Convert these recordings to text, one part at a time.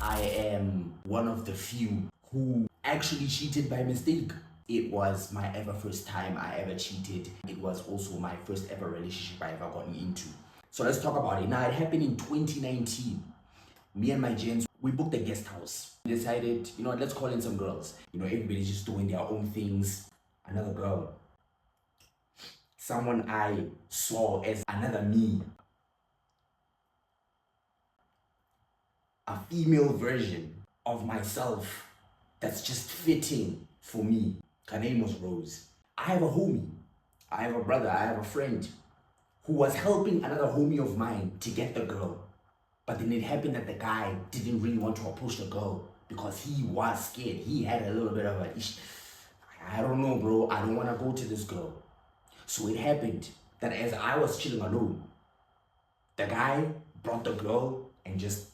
I am one of the few who actually cheated by mistake. It was my ever first time I ever cheated. It was also my first ever relationship I ever gotten into. So let's talk about it. Now, it happened in 2019. Me and my gents, we booked a guest house. We decided, let's call in some girls. Everybody's just doing their own things. Another girl, someone I saw as another me, a female version of myself that's just fitting for me. Her name was Rose. I have a homie, I have a brother, I have a friend who was helping another homie of mine to get the girl. But then it happened that the guy didn't really want to approach the girl because he was scared. He had a little bit of a I don't know, bro. I don't want to go to this girl. So it happened that as I was chilling alone, the guy brought the girl and just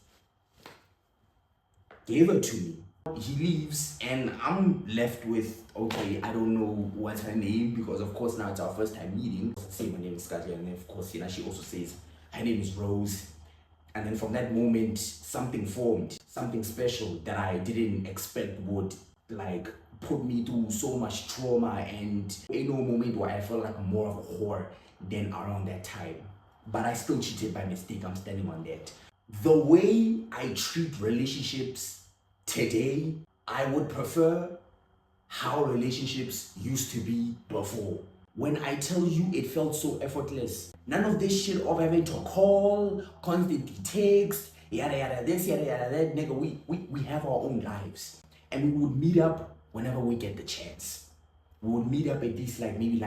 gave her to me. He leaves and I'm left with, okay, I don't know what's her name because of course now it's our first time meeting. I say my name is Scarlett and then of course, she also says her name is Rose. And then from that moment, something formed, something special that I didn't expect would like put me through so much trauma, and ain't no moment where I felt like more of a whore than around that time. But I still cheated by mistake, I'm standing on that. The way I treat relationships today, I would prefer how relationships used to be before. When I tell you it felt so effortless, none of this shit of having to call, constantly text, yada yada this, yada yada that, nigga, we have our own lives. And we would meet up whenever we get the chance. We would meet up at least maybe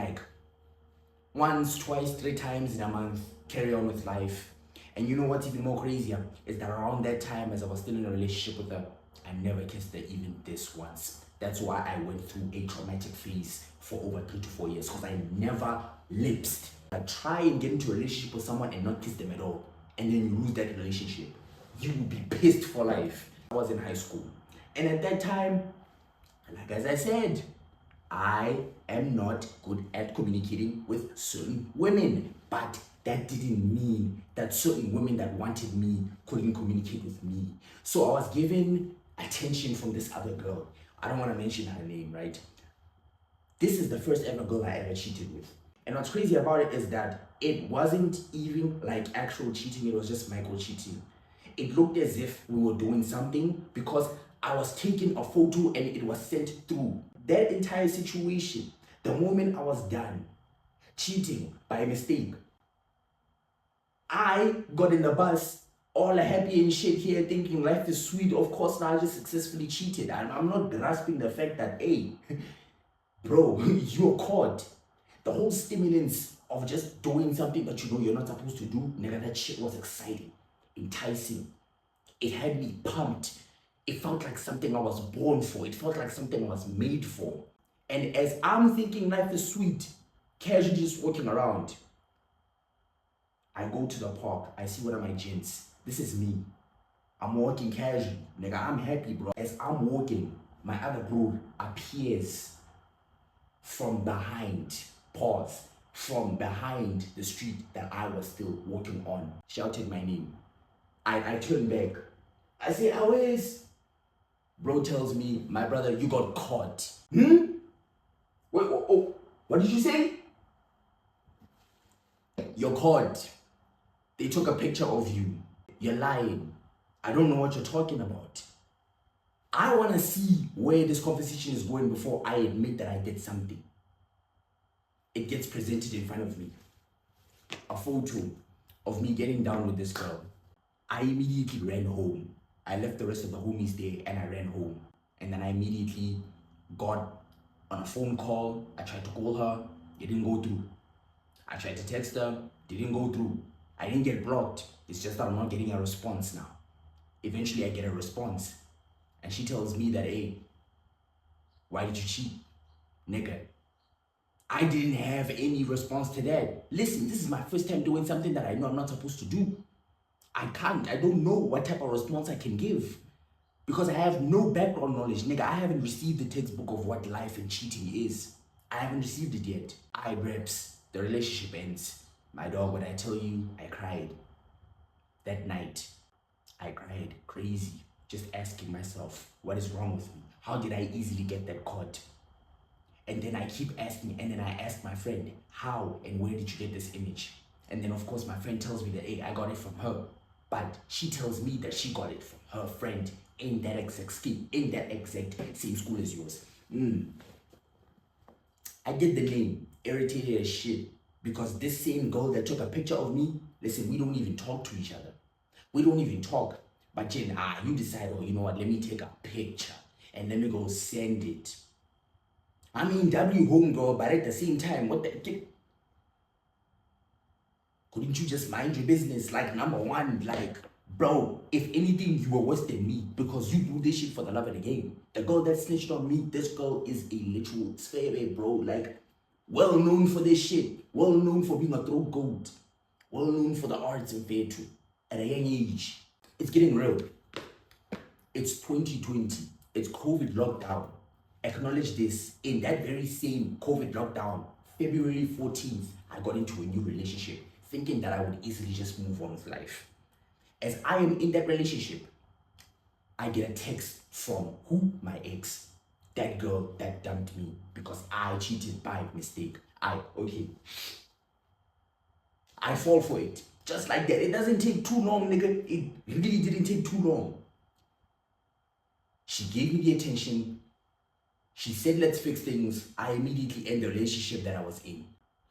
once, twice, three times in a month, carry on with life. And you know what's even more crazier is that around that time, as I was still in a relationship with her, I never kissed her even this once. That's why I went through a traumatic phase for over 3 to 4 years, because I never lipsed. I try and get into a relationship with someone and not kiss them at all, and then you lose that relationship. You will be pissed for life. I was in high school, and at that time, like as I said, I am not good at communicating with certain women, but that didn't mean that certain women that wanted me couldn't communicate with me. So I was given attention from this other girl. I don't want to mention her name, right? This is the first ever girl I ever cheated with. And what's crazy about it is that it wasn't even like actual cheating, it was just micro cheating. It looked as if we were doing something because I was taking a photo and it was sent through. That entire situation, the moment I was done cheating by mistake, I got in the bus all happy and shit here thinking life is sweet. Of course, now I just successfully cheated. And I'm not grasping the fact that, hey, bro, you're caught. The whole stimulants of just doing something that you know you're not supposed to do, nigga, that shit was exciting, enticing. It had me pumped. It felt like something I was born for. It felt like something I was made for. And as I'm thinking life is sweet, casually just walking around, I go to the park. I see one of my gents. This is me. I'm walking casually. Nigga, I'm happy, bro. As I'm walking, my other bro appears from behind. Pause. From behind the street that I was still walking on. Shouted my name. I turn back. I say, Always. Bro tells me, my brother, you got caught. Wait, oh, what did you say? You're caught. They took a picture of you. You're lying. I don't know what you're talking about. I want to see where this conversation is going before I admit that I did something. It gets presented in front of me. A photo of me getting down with this girl. I immediately ran home. I left the rest of the homies there and I ran home. And then I immediately got on a phone call. I tried to call her. It didn't go through. I tried to text her. Didn't go through. I didn't get blocked. It's just that I'm not getting a response now. Eventually I get a response. And she tells me that, hey, why did you cheat? Nigga, I didn't have any response to that. Listen, this is my first time doing something that I know I'm not supposed to do. I don't know what type of response I can give. Because I have no background knowledge. Nigga, I haven't received the textbook of what life and cheating is. I haven't received it yet. I reps. The relationship ends. My dog, when I tell you, I cried. That night, I cried crazy. just asking myself, what is wrong with me? How did I easily get that caught? And then I keep asking, and then I ask my friend, how and where did you get this image? And then of course my friend tells me that, hey, I got it from her. But she tells me that she got it from her friend in that exact scheme, in that exact same school as yours. I get the name, irritated as shit, because this same girl that took a picture of me, listen, we don't even talk to each other. We don't even talk. But Jen, you decide, oh, you know what, let me take a picture and let me go send it. I mean, W home girl, but at the same time, what the kid? Couldn't you just mind your business? Like, number one, like, bro, if anything, you were worse than me because you do this shit for the love of the game. The girl that snitched on me, this girl is a literal sphere, bro. Like, well known for this shit. Well known for being a throat goat. Well known for the arts and fair too. At a young age. It's getting real. It's 2020. It's COVID lockdown. Acknowledge this. In that very same COVID lockdown, February 14th, I got into a new relationship, thinking that I would easily just move on with life. As I am in that relationship, I get a text from who? My ex. That girl that dumped me because I cheated by mistake. I fall for it. Just like that. It doesn't take too long, nigga. It really didn't take too long. She gave me the attention. She said, let's fix things. I immediately end the relationship that I was in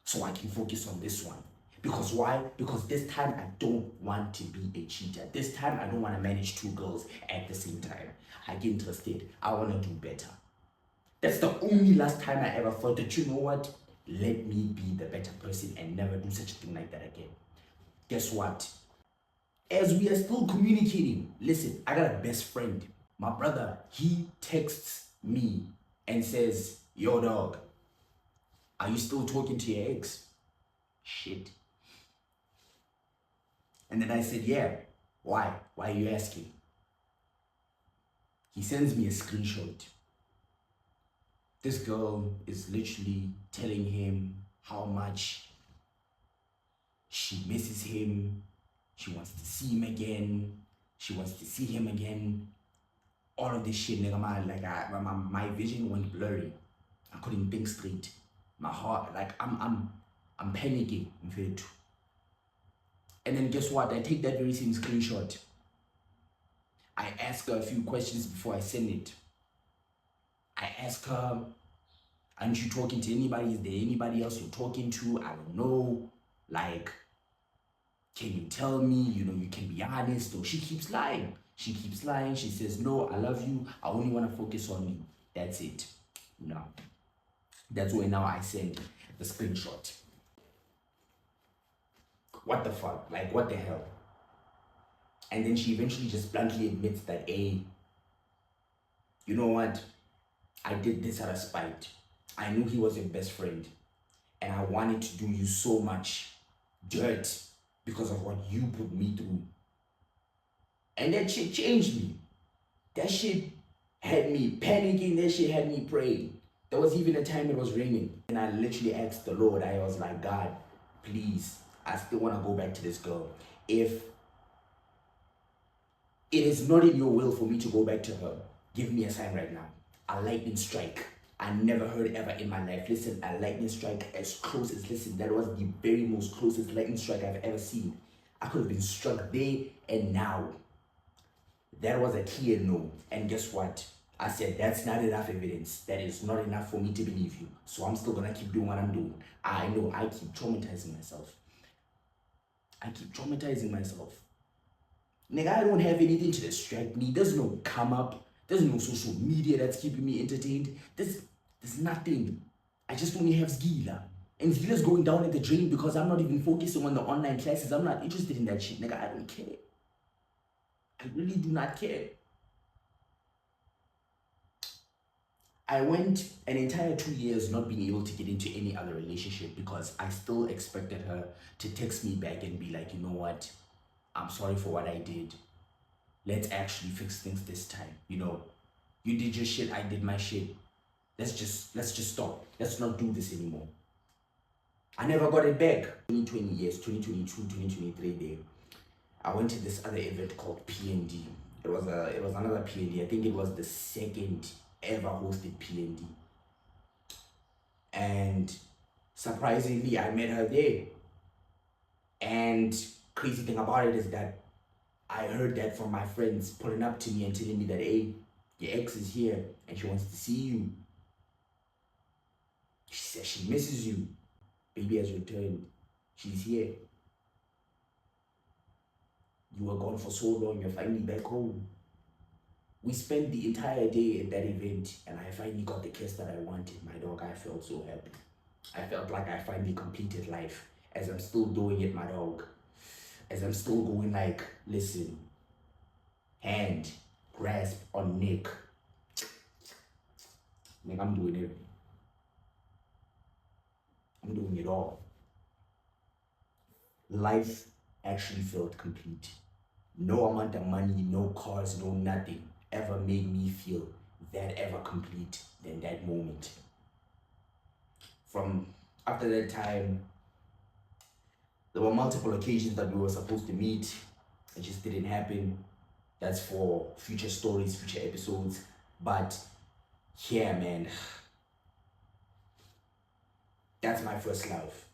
so I can focus on this one. Because why? Because this time I don't want to be a cheater. This time I don't want to manage two girls at the same time. I get interested. I want to do better. That's the only last time I ever thought that, you know what? Let me be the better person and never do such a thing like that again. Guess what? As we are still communicating, listen, I got a best friend. My brother, he texts me and says, yo dog, are you still talking to your ex? Shit. And then I said, yeah. Why? Why are you asking? He sends me a screenshot. This girl is literally telling him how much she misses him. She wants to see him again. She wants to see him again. All of this shit, nigga, my vision went blurry. I couldn't think straight. My heart, like, I'm panicking. And then guess what? I take that very same screenshot. I ask her a few questions before I send it. I ask her, aren't you talking to anybody? Is there anybody else you're talking to? I don't know. Like, can you tell me? You know, you can be honest. Or she keeps lying. She keeps lying. She says, no, I love you. I only want to focus on you. That's it. No. That's where now I send the screenshot. What the fuck? Like, what the hell? And then she eventually just bluntly admits that, hey, you know what? I did this out of spite. I knew he was your best friend. And I wanted to do you so much dirt because of what you put me through. And that shit changed me. That shit had me panicking. That shit had me praying. There was even a time it was raining. And I literally asked the Lord, I was like, God, please, I still want to go back to this girl. If it is not in your will for me to go back to her, give me a sign right now. A lightning strike. I never heard ever in my life. Listen, a lightning strike as close as, listen, that was the very most closest lightning strike I've ever seen. I could have been struck there and now. That was a clear no. And guess what? I said, that's not enough evidence. That is not enough for me to believe you. So I'm still going to keep doing what I'm doing. I know I keep traumatizing myself. Nigga, I don't have anything to distract me. There's no come up. There's no social media that's keeping me entertained. There's nothing. I just only have Zgila. And Zgila's going down in the drain because I'm not even focusing on the online classes. I'm not interested in that shit. Nigga, I don't care. I really do not care. I went an entire 2 years not being able to get into any other relationship because I still expected her to text me back and be like, you know what? I'm sorry for what I did. Let's actually fix things this time. You know, you did your shit, I did my shit. Let's just stop. Let's not do this anymore. I never got it back. 2020 years, 2022, 2023 there. I went to this other event called PND. it was another PND. I think it was the second ever hosted PND. And surprisingly, I met her there. And crazy thing about it is that I heard that from my friends pulling up to me and telling me that, hey, your ex is here and she wants to see you. She says she misses you. Baby has returned. She's here. You were gone for so long, you're finally back home. We spent the entire day at that event and I finally got the kiss that I wanted. My dog, I felt so happy. I felt like I finally completed life. As I'm still doing it, my dog. As I'm still going like, listen, hand, grasp on neck. Like I'm doing it. I'm doing it all. Life actually felt complete. No amount of money, no cars, no nothing ever made me feel that ever complete than that moment. From after that time, there were multiple occasions that we were supposed to meet. It just didn't happen. That's for future stories, future episodes. But yeah, man, that's my first love.